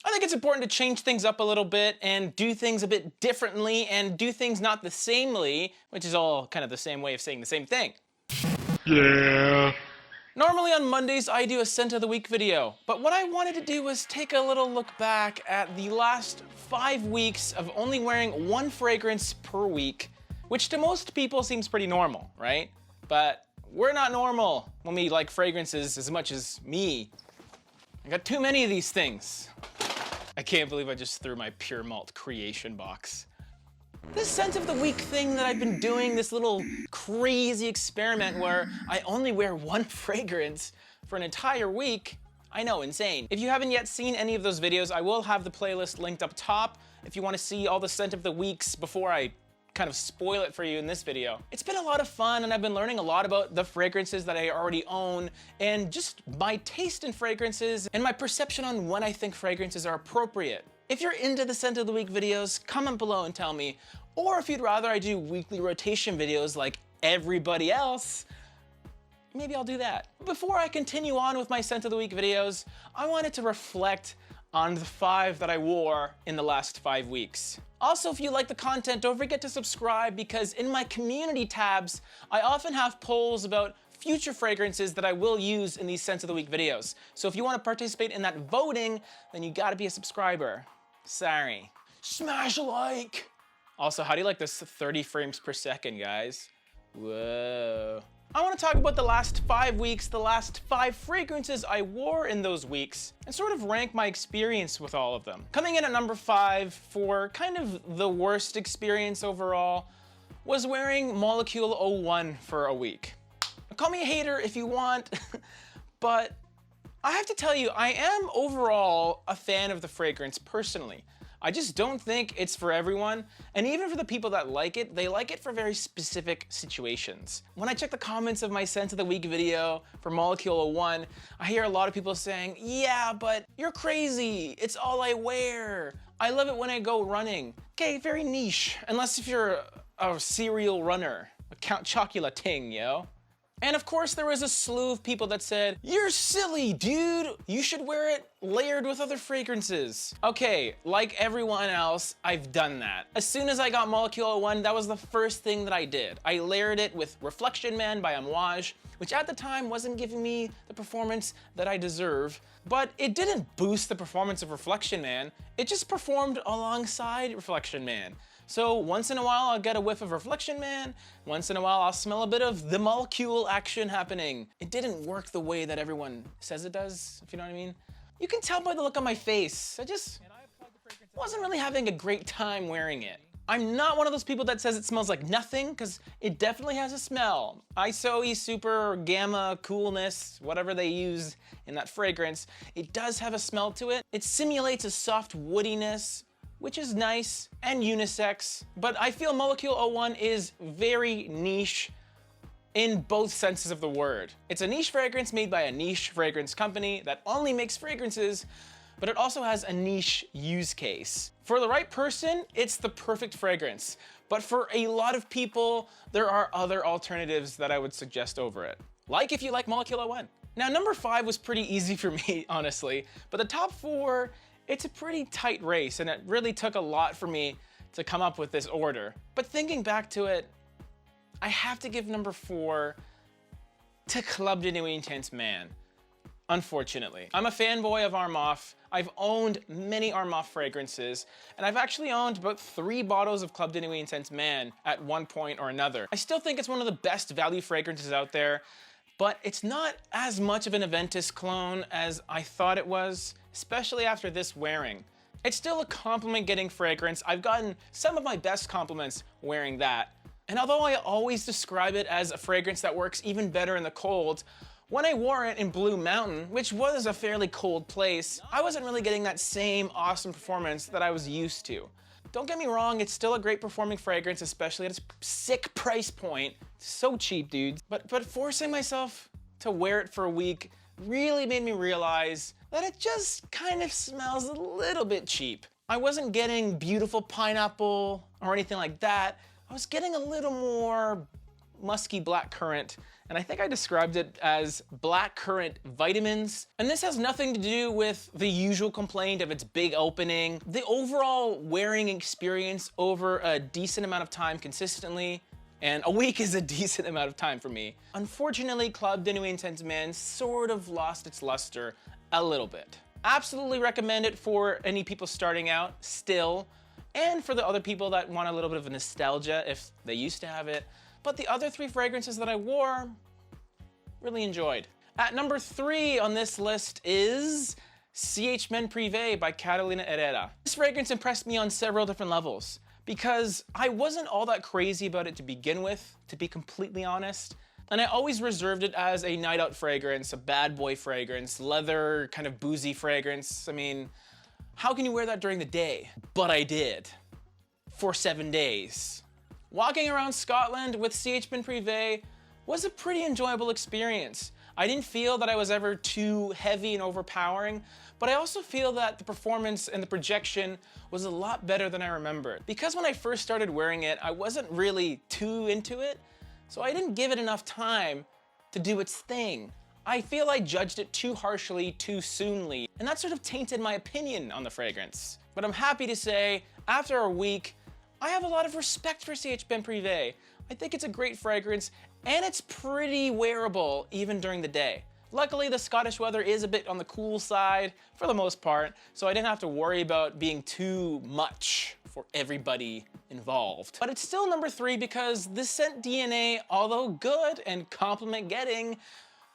I think it's important to change things up a little bit and do things a bit differently and do things not the samely, which is all kind of the same way of saying the same thing. Yeah. Normally on Mondays, I do a scent of the week video, but what I wanted to do was take a little look back at the last 5 weeks of only wearing one fragrance per week, which to most people seems pretty normal, right? But we're not normal when we like fragrances as much as me. I got too many of these things. I can't believe I just threw my Pure Malt creation box. This scent of the week thing that I've been doing, this little crazy experiment where I only wear one fragrance for an entire week, I know, insane. If you haven't yet seen any of those videos, I will have the playlist linked up top if you want to see all the scent of the weeks before I kind of spoil it for you in this video. It's been a lot of fun and I've been learning a lot about the fragrances that I already own and just my taste in fragrances and my perception on when I think fragrances are appropriate. If you're into the scent of the week videos, comment below and tell me. Or if you'd rather I do weekly rotation videos like everybody else, maybe I'll do that. Before I continue on with my scent of the week videos, I wanted to reflect on the 5 that I wore in the last 5 weeks. Also, if you like the content, don't forget to subscribe because in my community tabs, I often have polls about future fragrances that I will use in these Scent of the Week videos. So if you want to participate in that voting, then you gotta be a subscriber. Sorry. Smash a like! Also, how do you like this 30 frames per second, guys? Whoa. I want to talk about the last 5 weeks, the last 5 fragrances I wore in those weeks, and sort of rank my experience with all of them. Coming in at number 5 for kind of the worst experience overall was wearing Molecule 01 for a week. Call me a hater if you want, but I have to tell you, I am overall a fan of the fragrance personally. I just don't think it's for everyone, and even for the people that like it, they like it for very specific situations. When I check the comments of my Scent of the Week video for Molecule 01, I hear a lot of people saying, yeah, but you're crazy, it's all I wear. I love it when I go running. Okay, very niche, unless if you're a serial runner, a Count Chocula ting, yo. And of course, there was a slew of people that said, you're silly, dude. You should wear it layered with other fragrances. Okay, like everyone else, I've done that. As soon as I got Molecule 01, that was the first thing that I did. I layered it with Reflection Man by Amouage, which at the time wasn't giving me the performance that I deserve, but it didn't boost the performance of Reflection Man. It just performed alongside Reflection Man. So once in a while, I'll get a whiff of Reflection Man. Once in a while, I'll smell a bit of the molecule action happening. It didn't work the way that everyone says it does, if you know what I mean. You can tell by the look on my face. I just wasn't really having a great time wearing it. I'm not one of those people that says it smells like nothing, because it definitely has a smell. ISOE, super, gamma, coolness, whatever they use in that fragrance, it does have a smell to it. It simulates a soft woodiness, which is nice and unisex, but I feel Molecule 01 is very niche in both senses of the word. It's a niche fragrance made by a niche fragrance company that only makes fragrances, but it also has a niche use case. For the right person, it's the perfect fragrance, but for a lot of people, there are other alternatives that I would suggest over it. Like if you like Molecule 01. Now, number 5 was pretty easy for me, honestly, but the top 4, it's a pretty tight race, and it really took a lot for me to come up with this order. But thinking back to it, I have to give number 4 to Club de Nuit Intense Man, unfortunately. I'm a fanboy of Armaf. I've owned many Armaf fragrances, and I've actually owned about 3 bottles of Club de Nuit Intense Man at one point or another. I still think it's one of the best value fragrances out there, but it's not as much of an Aventus clone as I thought it was, especially after this wearing. It's still a compliment-getting fragrance. I've gotten some of my best compliments wearing that. And although I always describe it as a fragrance that works even better in the cold, when I wore it in Blue Mountain, which was a fairly cold place, I wasn't really getting that same awesome performance that I was used to. Don't get me wrong, it's still a great performing fragrance, especially at its sick price point. It's so cheap, dudes. But forcing myself to wear it for a week really made me realize that it just kind of smells a little bit cheap. I wasn't getting beautiful pineapple or anything like that. I was getting a little more musky blackcurrant, and I think I described it as blackcurrant vitamins. And this has nothing to do with the usual complaint of its big opening. The overall wearing experience over a decent amount of time consistently, and a week is a decent amount of time for me. Unfortunately, Club de Nuit Intense Man sort of lost its luster a little bit. Absolutely recommend it for any people starting out still, and for the other people that want a little bit of a nostalgia if they used to have it. But the other 3 fragrances that I wore, really enjoyed. At number 3 on this list is CH Men Prive by Catalina Herrera. This fragrance impressed me on several different levels because I wasn't all that crazy about it to begin with, to be completely honest. And I always reserved it as a night out fragrance, a bad boy fragrance, leather, kind of boozy fragrance. I mean, how can you wear that during the day? But I did, for 7 days. Walking around Scotland with CH Men Prive was a pretty enjoyable experience. I didn't feel that I was ever too heavy and overpowering, but I also feel that the performance and the projection was a lot better than I remembered. Because when I first started wearing it, I wasn't really too into it, so I didn't give it enough time to do its thing. I feel I judged it too harshly, too soonly, and that sort of tainted my opinion on the fragrance. But I'm happy to say, after a week, I have a lot of respect for CH Men Prive. I think it's a great fragrance, and it's pretty wearable even during the day. Luckily, the Scottish weather is a bit on the cool side for the most part, so I didn't have to worry about being too much for everybody involved. But it's still number 3 because the scent DNA, although good and compliment getting,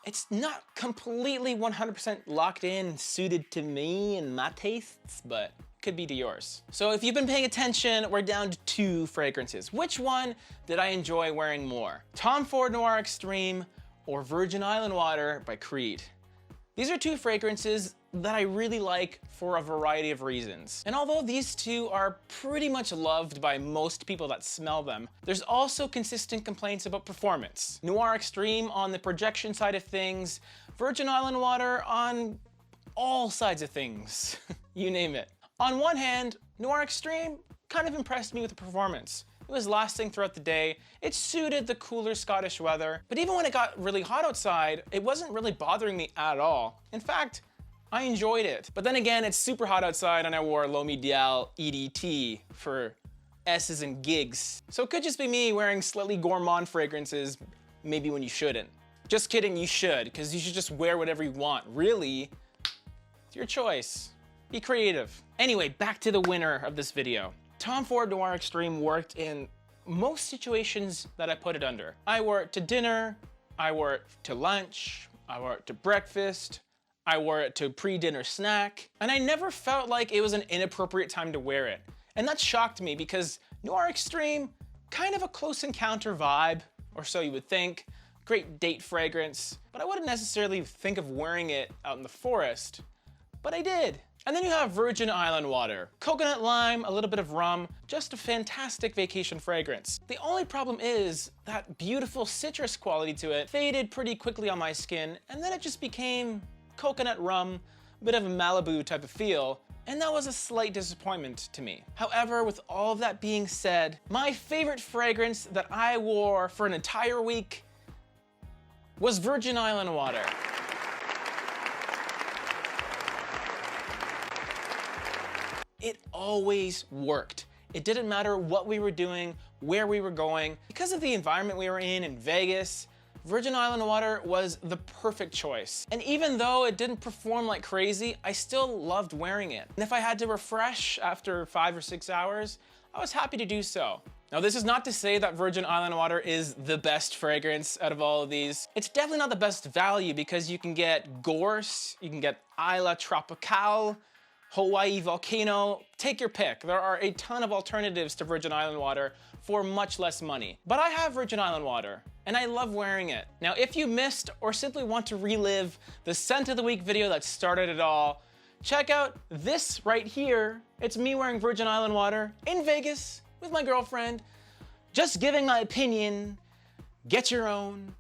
it's not completely 100% locked in, suited to me and my tastes, but could be to yours. So if you've been paying attention, we're down to 2 fragrances. Which one did I enjoy wearing more? Tom Ford Noir Extreme or Virgin Island Water by Creed. These are 2 fragrances that I really like for a variety of reasons. And although these 2 are pretty much loved by most people that smell them, there's also consistent complaints about performance. Noir Extreme on the projection side of things, Virgin Island Water on all sides of things, you name it. On one hand, Noir Extreme kind of impressed me with the performance. It was lasting throughout the day, it suited the cooler Scottish weather, but even when it got really hot outside, it wasn't really bothering me at all. In fact, I enjoyed it. But then again, it's super hot outside and I wore L'Homme Ideal EDT for S's and gigs. So it could just be me wearing slightly gourmand fragrances, maybe when you shouldn't. Just kidding, you should, because you should just wear whatever you want. Really, it's your choice. Be creative. Anyway, back to the winner of this video. Tom Ford Noir Extreme worked in most situations that I put it under. I wore it to dinner, I wore it to lunch, I wore it to breakfast, I wore it to pre-dinner snack, and I never felt like it was an inappropriate time to wear it. And that shocked me because Noir Extreme, kind of a close encounter vibe, or so you would think. Great date fragrance, but I wouldn't necessarily think of wearing it out in the forest, but I did. And then you have Virgin Island Water. Coconut lime, a little bit of rum, just a fantastic vacation fragrance. The only problem is that beautiful citrus quality to it faded pretty quickly on my skin, and then it just became coconut rum, a bit of a Malibu type of feel, and that was a slight disappointment to me. However, with all of that being said, my favorite fragrance that I wore for an entire week was Virgin Island Water. It always worked. It didn't matter what we were doing, where we were going. Because of the environment we were in Vegas, Virgin Island Water was the perfect choice. And even though it didn't perform like crazy, I still loved wearing it. And if I had to refresh after 5 or 6 hours, I was happy to do so. Now, this is not to say that Virgin Island Water is the best fragrance out of all of these. It's definitely not the best value because you can get Gorse, you can get Isla Tropical, Hawaii Volcano, take your pick. There are a ton of alternatives to Virgin Island Water for much less money. But I have Virgin Island Water, and I love wearing it. Now, if you missed or simply want to relive the Scent of the Week video that started it all, check out this right here. It's me wearing Virgin Island Water in Vegas with my girlfriend, just giving my opinion. Get your own.